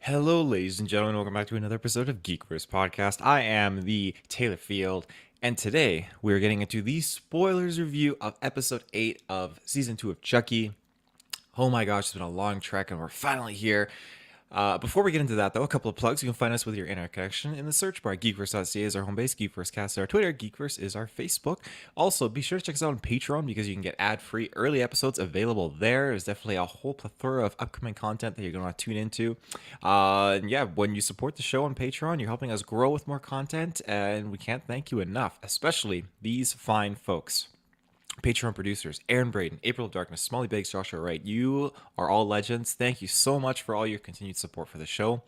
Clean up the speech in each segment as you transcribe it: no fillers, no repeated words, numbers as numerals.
Hello, ladies and gentlemen. Welcome back to another episode of GeekVerse podcast. I am the Taylor Field, and today we're getting into the spoilers review of episode 8 of season 2 of Chucky. Oh my gosh, it's been a long trek, and we're finally here. Before we get into that, though, a couple of plugs. You can find us with your internet connection in the search bar. GeekVerse.ca is our home base. GeekVerseCast is our Twitter. GeekVerse is our Facebook. Also, be sure to check us out on Patreon because you can get ad-free early episodes available there. There's definitely a whole plethora of upcoming content that you're going to tune into. And yeah, when you support the show on Patreon, you're helping us grow with more content, and we can't thank you enough, especially these fine folks. Patreon producers, Aaron Braden, April of Darkness, Smalley Bakes, Joshua Wright. You are all legends. Thank you so much for all your continued support for the show.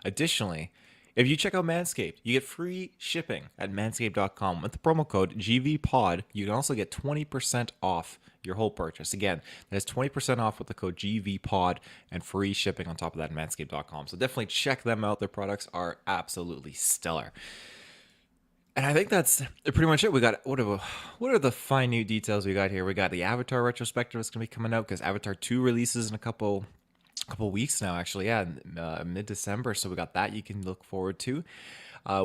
Additionally, if you check out Manscaped, you get free shipping at manscaped.com. With the promo code GVPOD, you can also get 20% off your whole purchase. Again, that is 20% off with the code GVPOD and free shipping on top of that at manscaped.com. So definitely check them out. Their products are absolutely stellar. And I think that's pretty much it. We got what are the fine new details we got here? We got the Avatar retrospective is going to be coming out because Avatar 2 releases in a couple weeks now, actually. Yeah, mid-December. So we got that you can look forward to.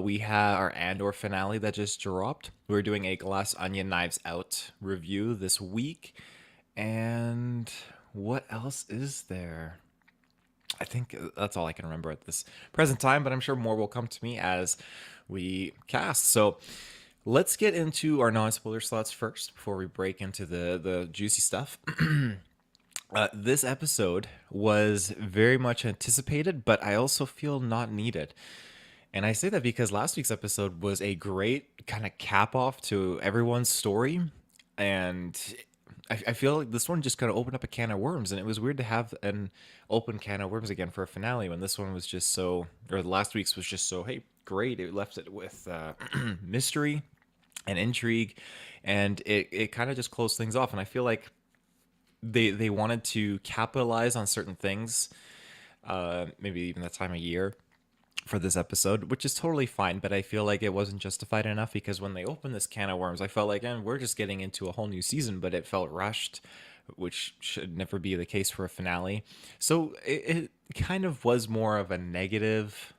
We have our Andor finale that just dropped. We're doing a Glass Onion Knives Out review this week. And what else is there? I think that's all I can remember at this present time, but I'm sure more will come to me as we cast. So let's get into our non-spoiler slots first before we break into the juicy stuff. This episode was very much anticipated, but I also feel not needed. And I say that because last week's episode was a great kind of cap off to everyone's story. And I feel like this one just kind of opened up a can of worms. And it was weird to have an open can of worms again for a finale when this one was just so, or last week's was just so, hey, great. It left it with mystery and intrigue. And it kind of just closed things off. And I feel like they wanted to capitalize on certain things, maybe even that time of year for this episode, which is totally fine, but I feel like it wasn't justified enough because when they opened this can of worms, I felt like, and we're just getting into a whole new season, but it felt rushed, which should never be the case for a finale. So it kind of was more of a negative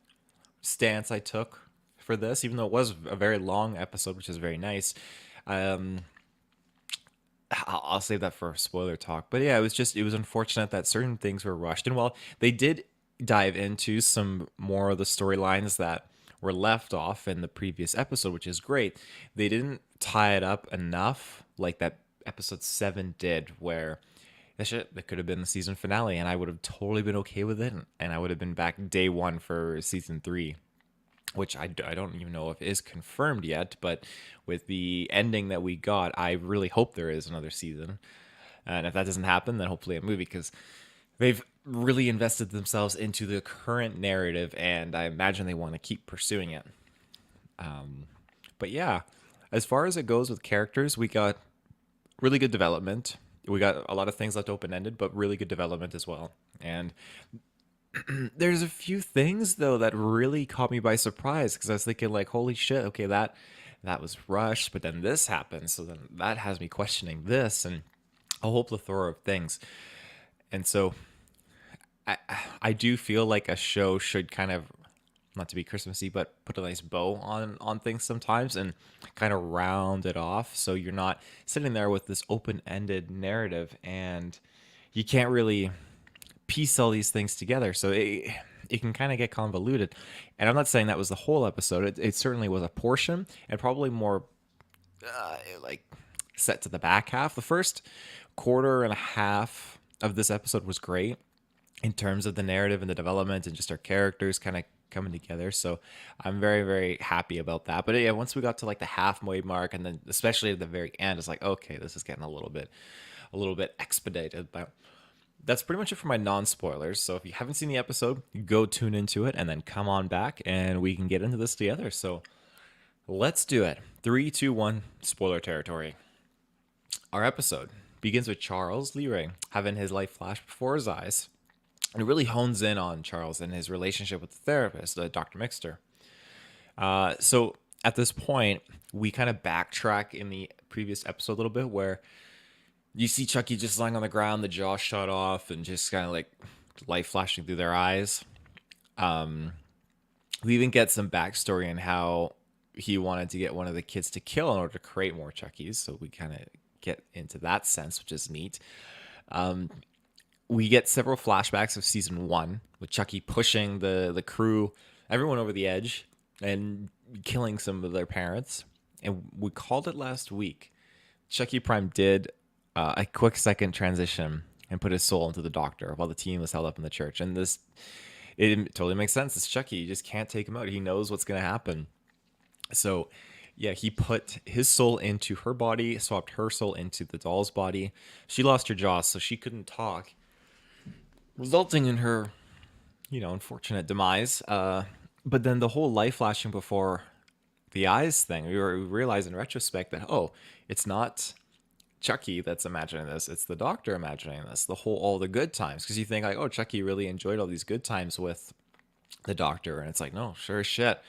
stance I took for this, even though it was a very long episode, which is very nice. Um, I'll save that for spoiler talk. But yeah, it was unfortunate that certain things were rushed. And while they did dive into some more of the storylines that were left off in the previous episode, which is great, they didn't tie it up enough like that episode 7 did, where that could have been the season finale, and I would have totally been okay with it, and I would have been back day one for season 3, which I don't even know if is confirmed yet, but with the ending that we got, I really hope there is another season. And if that doesn't happen, then hopefully a movie, because they've really invested themselves into the current narrative, and I imagine they want to keep pursuing it. But yeah, as far as it goes with characters, we got really good development. We got a lot of things left open-ended, but really good development as well. And there's a few things though that really caught me by surprise because I was thinking like, holy shit, okay, that was rushed, but then this happened, so then that has me questioning this and a whole plethora of things. And so I I do feel like a show should kind of, not to be Christmassy, but put a nice bow on things sometimes and kind of round it off so you're not sitting there with this open-ended narrative and you can't really piece all these things together. So it can kind of get convoluted. And I'm not saying that was the whole episode. It certainly was a portion and probably more like set to the back half. The first quarter and a half of this episode was great in terms of the narrative and the development and just our characters kind of coming together. So I'm very, very happy about that. But yeah, once we got to like the halfway mark and then especially at the very end, it's like, okay, this is getting a little bit expedited. But that's pretty much it for my non-spoilers. So if you haven't seen the episode, go tune into it and then come on back and we can get into this together. So let's do it. 3, 2, 1, spoiler territory. Our episode begins with Charles Lee Ray having his life flash before his eyes. And it really hones in on Charles and his relationship with the therapist, Dr. Mixter. So at this point, we kind of backtrack in the previous episode a little bit where you see Chucky just lying on the ground, the jaw shut off, and just kind of like light flashing through their eyes. We even get some backstory on how he wanted to get one of the kids to kill in order to create more Chuckies. So we kind of get into that sense, which is neat. We get several flashbacks of season one with Chucky pushing the crew, everyone over the edge, and killing some of their parents. And we called it last week. Chucky Prime did a quick second transition and put his soul into the doctor while the team was held up in the church. And this, it totally makes sense. It's Chucky. You just can't take him out. He knows what's going to happen. So, yeah, he put his soul into her body, swapped her soul into the doll's body. She lost her jaw, so she couldn't talk, resulting in her, unfortunate demise. But then the whole life flashing before the eyes thing, we realized in retrospect that, oh, it's not Chucky that's imagining this, it's the doctor imagining this, all the good times. Because you think, like, oh, Chucky really enjoyed all these good times with the doctor. And it's like, no, sure as shit.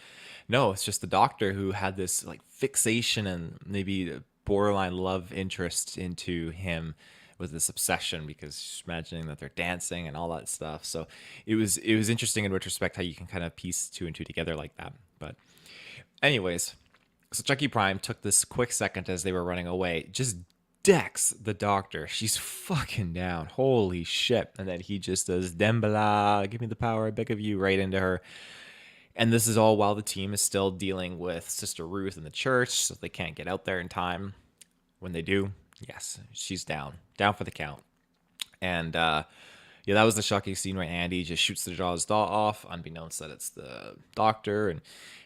No, it's just the doctor who had this like fixation and maybe borderline love interest into him with this obsession because she's imagining that they're dancing and all that stuff. So it was interesting in retrospect how you can kind of piece two and two together like that. But anyways, so Chucky Prime took this quick second as they were running away, just decks the doctor. She's fucking down. Holy shit. And then he just does Dembala, give me the power, I beg of you, right into her. And this is all while the team is still dealing with Sister Ruth in the church, so they can't get out there in time. When they do, yes, she's down for the count. And yeah, that was the shocking scene where Andy just shoots the Jaws doll off, unbeknownst that it's the doctor. And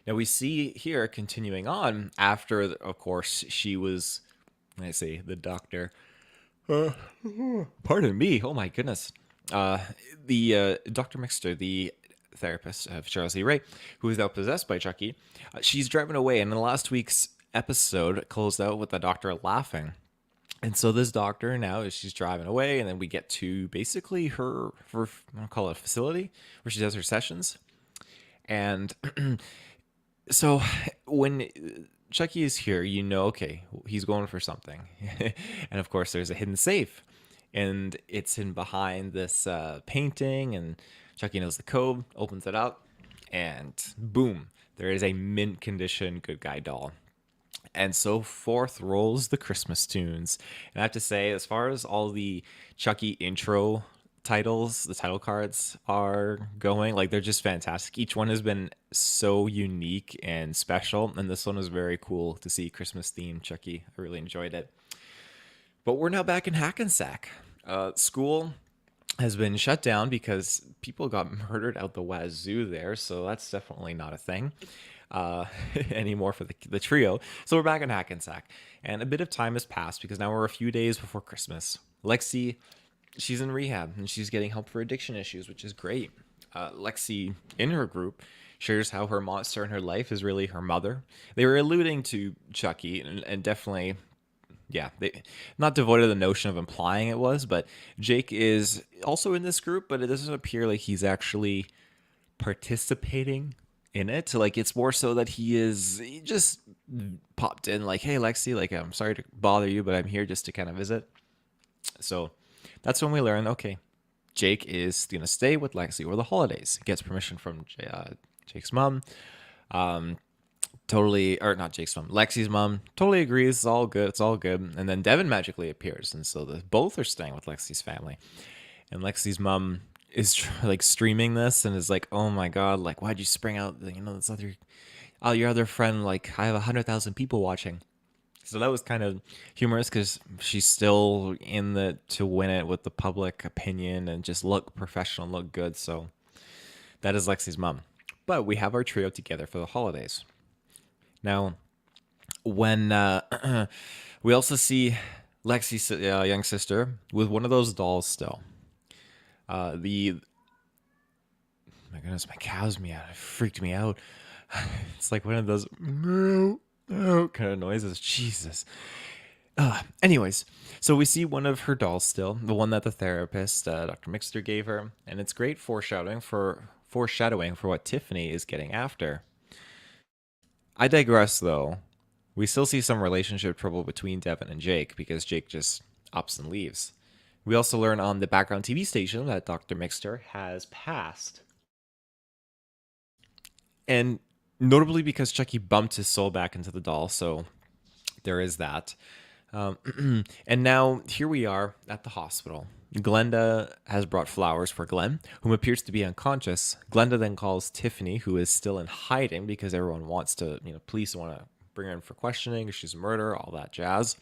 now we see here continuing on after, of course, she was, I say, the doctor. Pardon me. Oh my goodness. The Dr. Mixter, the therapist of Charles Lee Ray, who is now possessed by Chucky, she's driving away. And in last week's episode closed out with the doctor laughing. And so this doctor now, she's driving away, and then we get to basically her I'll call it a facility where she does her sessions. And so when Chucky is here, okay, he's going for something. And of course, there's a hidden safe, and it's in behind this painting, and Chucky knows the code, opens it up, and boom, there is a mint condition good guy doll. And so forth rolls the Christmas tunes. And I have to say, as far as all the Chucky intro titles, the title cards are going, like, they're just fantastic. Each one has been so unique and special. And this one was very cool to see Christmas themed Chucky. I really enjoyed it. But we're now back in Hackensack. School has been shut down because people got murdered out the wazoo there. So that's definitely not a thing anymore for the trio. So we're back in Hackensack, and a bit of time has passed because now we're a few days before Christmas. Lexi, she's in rehab and she's getting help for addiction issues, which is great. Lexi, in her group, shares how her monster in her life is really her mother. They were alluding to Chucky, and definitely, yeah, they not devoid of the notion of implying it was, but Jake is also in this group, but it doesn't appear like he's actually participating in it. Like, it's more so that he just popped in like, hey Lexi, like, I'm sorry to bother you, but I'm here just to kind of visit. So that's when we learn, okay, Jake is gonna stay with Lexi over the holidays. Gets permission from Jake's mom. Totally, or not Jake's mom, Lexi's mom totally agrees. It's all good. It's all good. And then Devin magically appears, and so both are staying with Lexi's family. And Lexi's mom is like streaming this and is like, oh my god, like, why'd you spring out this your other friend, like, I have 100,000 people watching. So that was kind of humorous because she's still in the to win it with the public opinion and just look professional, look good. So that is Lexi's mom. But we have our trio together for the holidays. Now, when we also see Lexi's young sister with one of those dolls still. My goodness, my cow's meow. It freaked me out. It's like one of those kind of noises. Jesus. Anyways, so we see one of her dolls still, the one that the therapist, Dr. Mixter, gave her, and it's great foreshadowing for what Tiffany is getting after. I digress, though. We still see some relationship trouble between Devin and Jake because Jake just ups and leaves. We also learn on the background TV station that Dr. Mixter has passed. And notably because Chucky bumped his soul back into the doll, so there is that. And now here we are at the hospital. Glenda has brought flowers for Glenn, whom appears to be unconscious. Glenda then calls Tiffany, who is still in hiding because everyone wants to, police want to bring her in for questioning. She's a murderer, all that jazz.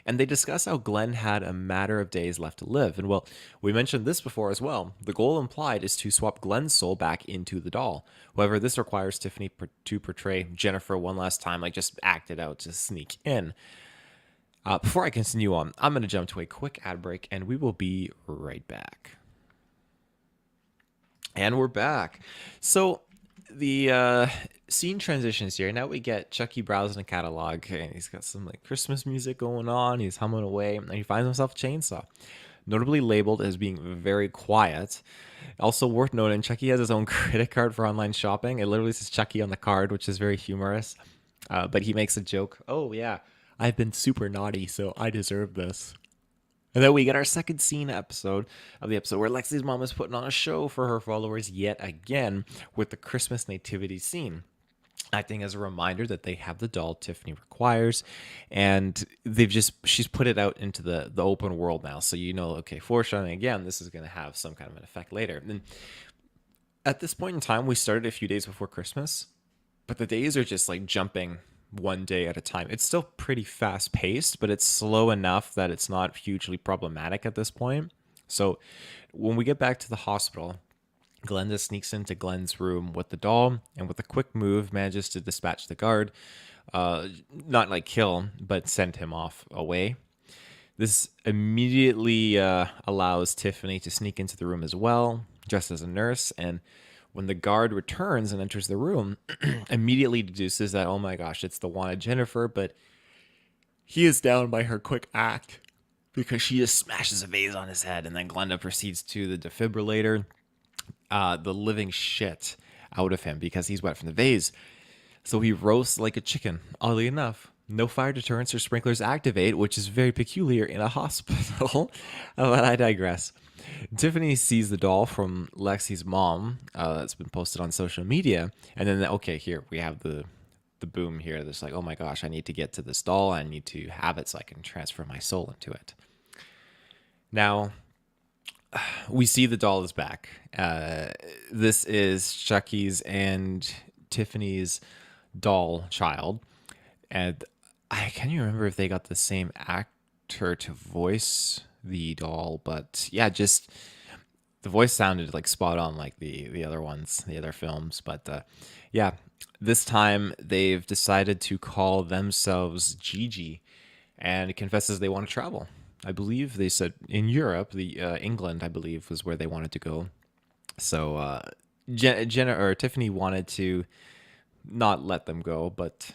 And they discuss how Glenn had a matter of days left to live. And well, we mentioned this before as well. The goal implied is to swap Glenn's soul back into the doll. However, this requires Tiffany to portray Jennifer one last time, like just act it out, to sneak in. Before I continue on, I'm going to jump to a quick ad break, and we will be right back. And we're back. So the scene transitions here. Now we get Chucky browsing a catalog, and he's got some like Christmas music going on. He's humming away, and he finds himself a chainsaw, notably labeled as being very quiet. Also worth noting, Chucky has his own credit card for online shopping. It literally says Chucky on the card, which is very humorous. But he makes a joke. Oh, yeah. I've been super naughty, so I deserve this. And then we get our second scene episode of the episode where Lexi's mom is putting on a show for her followers yet again with the Christmas nativity scene, acting as a reminder that they have the doll Tiffany requires, and she's put it out into the open world now, so okay, foreshadowing again, this is going to have some kind of an effect later. And at this point in time, we started a few days before Christmas, but the days are just like jumping one day at a time. It's still pretty fast paced, but it's slow enough that it's not hugely problematic at this point. So when we get back to the hospital, Glenda sneaks into Glenn's room with the doll, and with a quick move manages to dispatch the guard. Not like kill, but send him off away. This immediately allows Tiffany to sneak into the room as well, dressed as a nurse, and when the guard returns and enters the room, immediately deduces that, oh my gosh, it's the wanted Jennifer, but he is down by her quick act because she just smashes a vase on his head, and then Glenda proceeds to the defibrillator, the living shit out of him because he's wet from the vase. So he roasts like a chicken, oddly enough. No fire deterrents or sprinklers activate, which is very peculiar in a hospital, but I digress. Tiffany sees the doll from Lexi's mom that's been posted on social media, and then okay, here we have the boom here. That's like, oh my gosh, I need to get to this doll. I need to have it so I can transfer my soul into it. Now we see the doll is back. This is Chucky's and Tiffany's doll child, and I can't even remember if they got the same actor to voice the doll, but yeah, just the voice sounded like spot on like the other ones, the other films. But yeah, this time they've decided to call themselves Gigi, and it confesses they want to travel. I believe they said in Europe, England, I believe, was where they wanted to go. So Jenna or Tiffany wanted to not let them go, but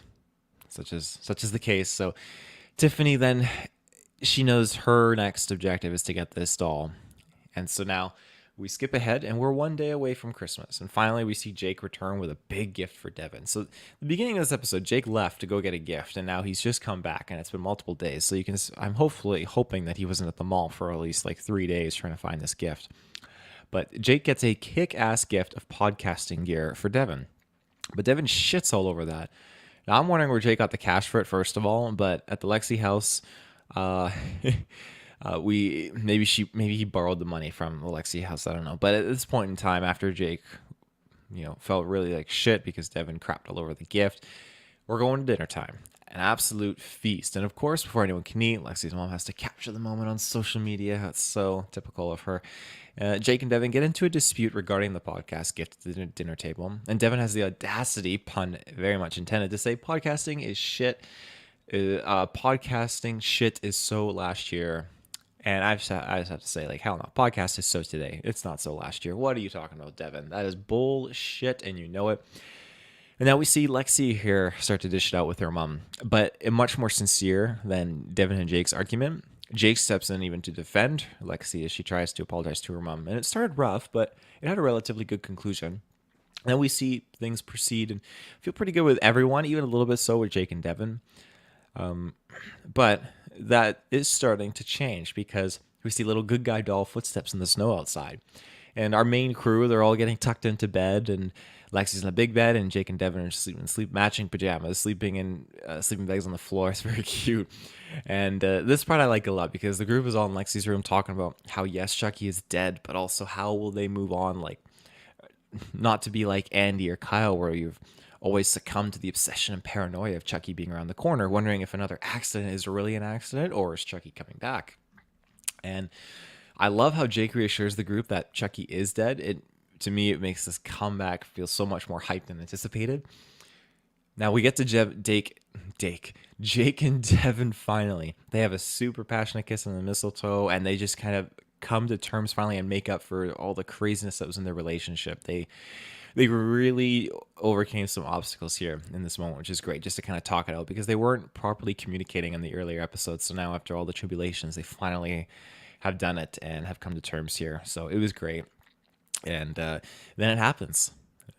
such is the case. So Tiffany then, she knows her next objective is to get this doll. And so now we skip ahead and we're one day away from Christmas. And finally we see Jake return with a big gift for Devin. So the beginning of this episode, Jake left to go get a gift, and now he's just come back, and it's been multiple days. So I'm hoping that he wasn't at the mall for at least like 3 days trying to find this gift. But Jake gets a kick-ass gift of podcasting gear for Devin. But Devin shits all over that. Now I'm wondering where Jake got the cash for it, first of all, but at the Lexi house, maybe he borrowed the money from the Lexi house. I don't know. But at this point in time, after Jake, felt really like shit because Devin crapped all over the gift, we're going to dinner time. An absolute feast. And of course, before anyone can eat, Lexi's mom has to capture the moment on social media. That's so typical of her. Jake and Devin get into a dispute regarding the podcast gift at the dinner table. And Devin has the audacity, pun very much intended, to say podcasting is shit. Podcasting shit is so last year. And I just have to say, like, hell no. Podcast is so today. It's not so last year. What are you talking about, Devin? That is bullshit, and you know it. And now we see Lexi here start to dish it out with her mom, but much more sincere than Devin and Jake's argument. Jake steps in even to defend Lexi as she tries to apologize to her mom. And it started rough, but it had a relatively good conclusion. And then we see things proceed and feel pretty good with everyone, even a little bit so with Jake and Devin. But that is starting to change because we see little good guy doll footsteps in the snow outside. And our main crew, they're all getting tucked into bed, and Lexi's in the big bed, and Jake and Devin are sleeping in matching pajamas, sleeping in sleeping bags on the floor. It's very cute. And this part I like a lot because the group is all in Lexi's room talking about how, yes, Chucky is dead, but also how will they move on, like, not to be like Andy or Kyle, where you've always succumbed to the obsession and paranoia of Chucky being around the corner, wondering if another accident is really an accident or is Chucky coming back. And I love how Jake reassures the group that Chucky is dead. To me, it makes this comeback feel so much more hyped than anticipated. Now we get to Jake and Devin finally. They have a super passionate kiss on the mistletoe, and they just kind of come to terms finally and make up for all the craziness that was in their relationship. They really overcame some obstacles here in this moment, which is great, just to kind of talk it out, because they weren't properly communicating in the earlier episodes. So now, after all the tribulations, they finally have done it and have come to terms here. So it was great. And then it happens.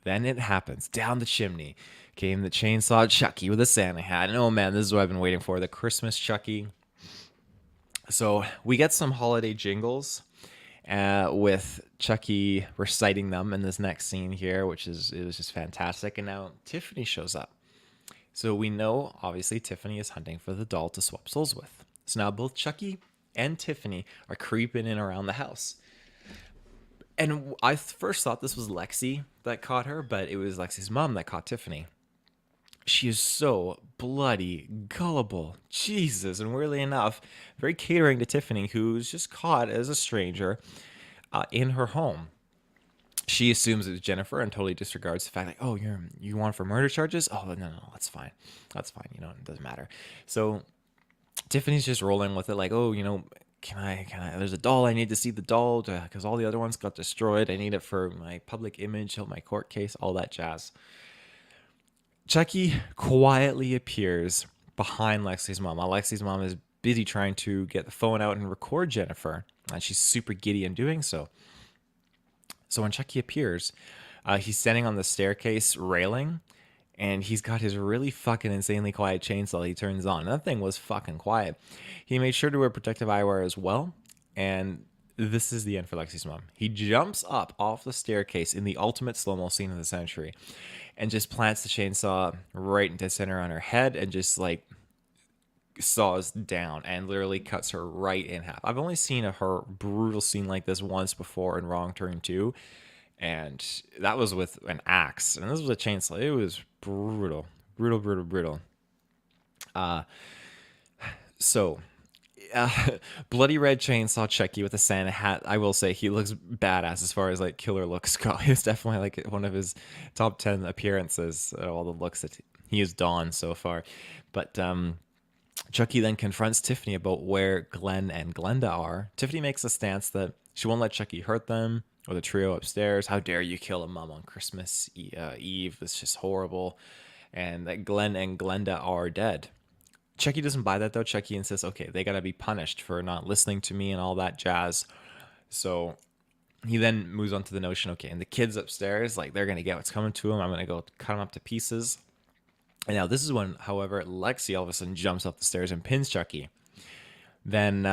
Down the chimney came the chainsaw Chucky with a Santa hat. And oh man, this is what I've been waiting for, the Christmas Chucky. So we get some holiday jingles with Chucky reciting them in this next scene here, it was just fantastic. And now Tiffany shows up. So we know, obviously, Tiffany is hunting for the doll to swap souls with. So now both Chucky and Tiffany are creeping in around the house. And I first thought this was Lexi that caught her, but it was Lexi's mom that caught Tiffany. She is so bloody gullible. Jesus. And weirdly enough, very catering to Tiffany, who's just caught as a stranger in her home. She assumes it's Jennifer and totally disregards the fact, like, oh, you want for murder charges? Oh, no, that's fine. It doesn't matter. So Tiffany's just rolling with it, like, oh, can I, there's a doll. I need to see the doll because all the other ones got destroyed. I need it for my public image, my court case, all that jazz. Chucky quietly appears behind Lexi's mom. While Lexi's mom is busy trying to get the phone out and record Jennifer, and she's super giddy in doing so. So when Chucky appears, he's standing on the staircase railing, and he's got his really fucking insanely quiet chainsaw he turns on. That thing was fucking quiet. He made sure to wear protective eyewear as well, and this is the end for Lexi's mom. He jumps up off the staircase in the ultimate slow-mo scene of the century and just plants the chainsaw right into center on her head and just, like, saws down and literally cuts her right in half. I've only seen her brutal scene like this once before in Wrong Turn 2, and that was with an axe, and this was a chainsaw. It was brutal. Bloody red chainsaw Chucky with a Santa hat. I will say he looks badass as far as, like, killer looks go. It's definitely, like, one of his top 10 appearances, all the looks that he has donned so far. But Chucky then confronts Tiffany about where Glenn and Glenda are. Tiffany makes a stance that she won't let Chucky hurt them or the trio upstairs. How dare you kill a mom on Christmas Eve? It's just horrible. And that Glenn and Glenda are dead. Chucky doesn't buy that, though. Chucky insists, okay, they gotta be punished for not listening to me and all that jazz. So he then moves on to the notion, okay, and the kids upstairs, like, they're gonna get what's coming to them. I'm gonna go cut them up to pieces. And now this is when, however, Lexi all of a sudden jumps up the stairs and pins Chucky. Then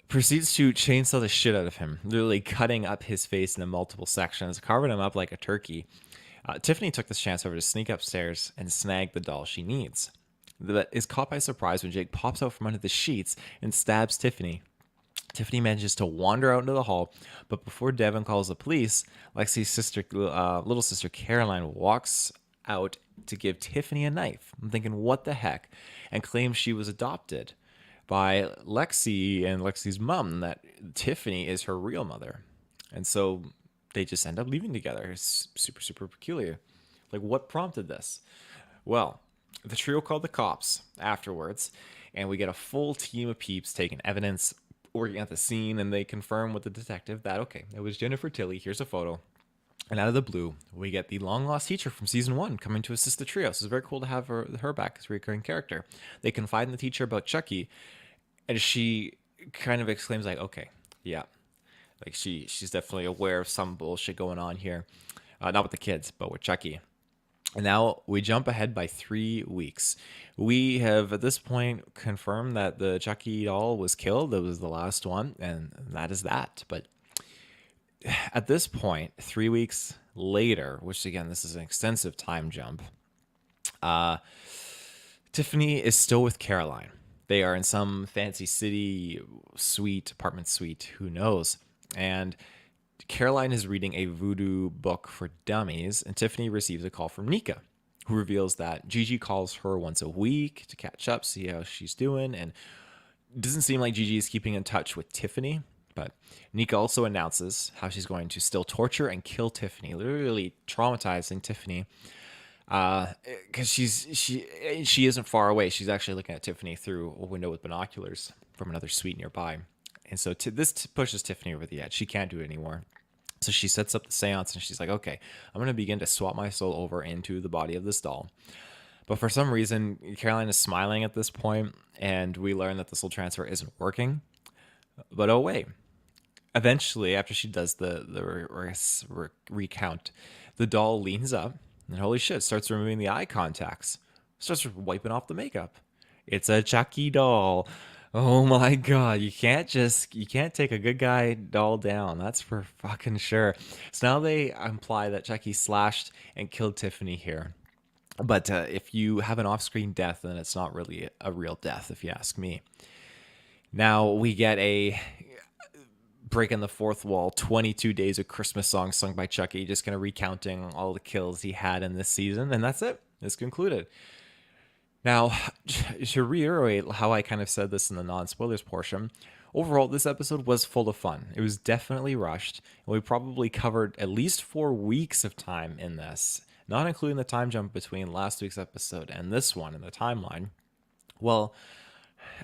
proceeds to chainsaw the shit out of him, literally cutting up his face into multiple sections, carving him up like a turkey. Tiffany took this chance over to sneak upstairs and snag the doll she needs. But is caught by surprise when Jake pops out from under the sheets and stabs Tiffany. Tiffany manages to wander out into the hall, but before Devin calls the police, Lexi's little sister Caroline walks out to give Tiffany a knife. I'm thinking, what the heck? And claims she was adopted by Lexi and Lexi's mom, that Tiffany is her real mother. And so they just end up leaving together. It's super peculiar. Like, what prompted this? Well, the trio called the cops afterwards, and we get a full team of peeps taking evidence, working at the scene, and they confirm with the detective that, okay, it was Jennifer Tilly. Here's a photo. And out of the blue, we get the long-lost teacher from Season 1 coming to assist the trio. So it's very cool to have her back as a recurring character. They confide in the teacher about Chucky, and she kind of exclaims, like, okay, yeah. Like, she's definitely aware of some bullshit going on here. Not with the kids, but with Chucky. And now we jump ahead by 3 weeks. We have, at this point, confirmed that the Chucky doll was killed. That was the last one, and that is that. But at this point, 3 weeks later, which again, this is an extensive time jump, uh, Tiffany is still with Caroline. They are in some fancy city suite, apartment suite, who knows. And Caroline is reading a voodoo book for dummies, and Tiffany receives a call from Nika, who reveals that Gigi calls her once a week to catch up, see how she's doing, and it doesn't seem like Gigi is keeping in touch with Tiffany. But Nika also announces how she's going to still torture and kill Tiffany, literally traumatizing Tiffany, because she isn't far away. She's actually looking at Tiffany through a window with binoculars from another suite nearby, and so this pushes Tiffany over the edge. She can't do it anymore. So she sets up the seance and she's like, okay, I'm going to begin to swap my soul over into the body of this doll. But for some reason, Caroline is smiling at this point, and we learn that the soul transfer isn't working. But oh, wait. Eventually, after she does the recount, the doll leans up and holy shit, starts removing the eye contacts, starts wiping off the makeup. It's a Chucky doll. Oh my god, you can't take a good guy doll down. That's for fucking sure. So now they imply that Chucky slashed and killed Tiffany here. But if you have an off-screen death, then it's not really a real death, if you ask me. Now we get a breaking the fourth wall, 22 days of Christmas songs sung by Chucky, just kind of recounting all the kills he had in this season, and that's it. It's concluded. Now, to reiterate how I kind of said this in the non-spoilers portion, overall, this episode was full of fun. It was definitely rushed, and we probably covered at least 4 weeks of time in this, not including the time jump between last week's episode and this one in the timeline. Well,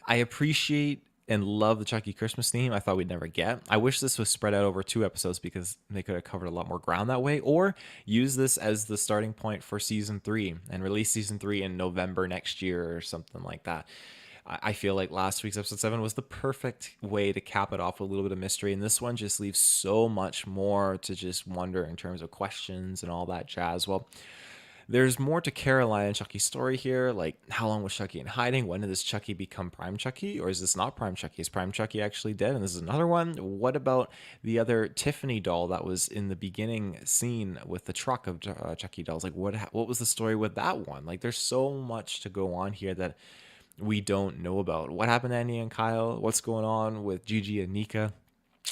I appreciate and love the Chucky Christmas theme. I thought we'd never get. I wish this was spread out over 2 episodes because they could have covered a lot more ground that way, or use this as the starting point for season 3 and release season 3 in November next year or something like that. I feel like last week's episode 7 was the perfect way to cap it off with a little bit of mystery, and this one just leaves so much more to just wonder in terms of questions and all that jazz. Well, there's more to Caroline and Chucky's story here, like how long was Chucky in hiding? When did this Chucky become Prime Chucky? Or is this not Prime Chucky? Is Prime Chucky actually dead? And this is another one. What about the other Tiffany doll that was in the beginning scene with the truck of Chucky dolls? Like what was the story with that one? Like there's so much to go on here that we don't know about. What happened to Annie and Kyle? What's going on with Gigi and Nika?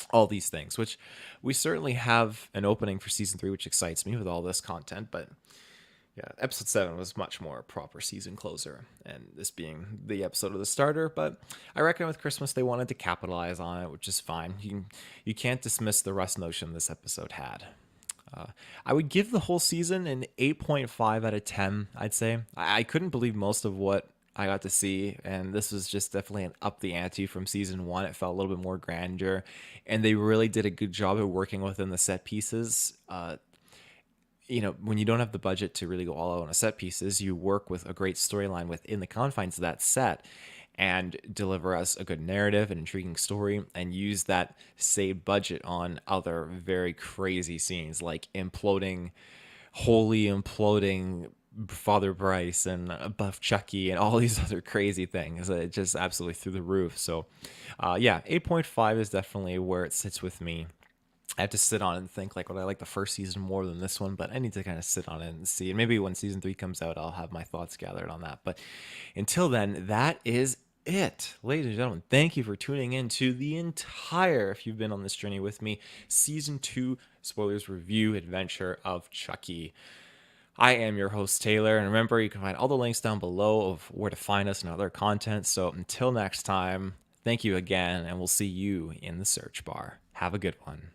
All these things, which we certainly have an opening for season 3, which excites me with all this content, but yeah, episode 7 was much more a proper season closer, and this being the episode of the starter. But I reckon with Christmas they wanted to capitalize on it, which is fine. You can't dismiss the rust notion this episode had. I would give the whole season an 8.5 out of 10, I'd say. I couldn't believe most of what I got to see, and this was just definitely an up the ante from season 1. It felt a little bit more grandeur, and they really did a good job of working within the set pieces. When you don't have the budget to really go all out on a set pieces, you work with a great storyline within the confines of that set and deliver us a good narrative, an intriguing story, and use that saved budget on other very crazy scenes like holy imploding Father Bryce and Buff Chucky and all these other crazy things. It just absolutely through the roof. So, 8.5 is definitely where it sits with me. I have to sit on it and think, like, would I like the first season more than this one? But I need to kind of sit on it and see. And maybe when season 3 comes out, I'll have my thoughts gathered on that. But until then, that is it. Ladies and gentlemen, thank you for tuning in to the entire, if you've been on this journey with me, season 2 spoilers review adventure of Chucky. I am your host, Taylor. And remember, you can find all the links down below of where to find us and other content. So until next time, thank you again, and we'll see you in the search bar. Have a good one.